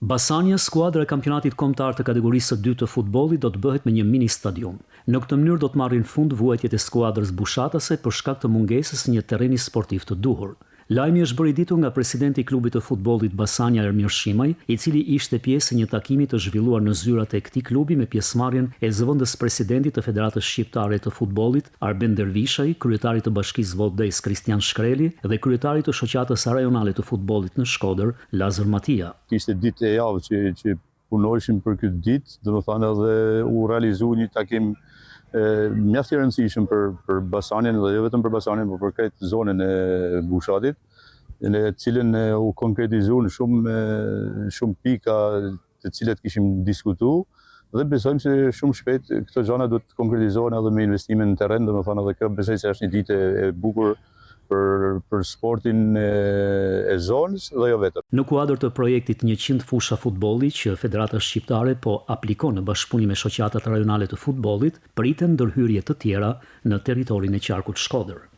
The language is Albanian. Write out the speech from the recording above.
Basania, skuadra e kampionatit kombëtar të kategorisë së dytë të futbollit, do të bëhet me një mini stadium. Në këtë mënyrë do të marrin fund vuajtjet e skuadrës bushatase për shkak të mungesës së një terreni sportiv të duhur. Lajmi është bërë i ditur nga presidenti i klubit të futbollit Basania Ermir Shimaj, i cili ishte pjesë e një takimi të zhvilluar në zyrat e këtij klubi me pjesëmarrjen e zëvendës presidentit të Federatës Shqiptare të Futbollit Arben Dervishaj, kryetarit të Bashkisë Vallëdrejs Kristian Shkreli dhe kryetarit të Shoqatës Rajonale të Futbollit në Shkodër Lazar Matia. Ishte ditë e javë që punojshim për këtë ditë, domethënë edhe u realizua një takim mjaft i rëndësishëm për Basanian dhe jo vetëm për Basanian, por për këtë zonën e Bushatit, në cilën u konkretizuan shumë pika të cilat kishim diskutuar dhe besojmë se shumë shpejt këto gjëra do të konkretizohen edhe me investime në terren, domethënë edhe kjo besoj se është një ditë e bukur për sportin e zonës dhe jo vetëm. Në kuadër të projektit 100 fusha futbolli që Federata Shqiptare po aplikon në bashkëpunim me shoqatat rajonale të futbollit, priten ndërhyrje të tjera në territorin e qarkut Shkodër.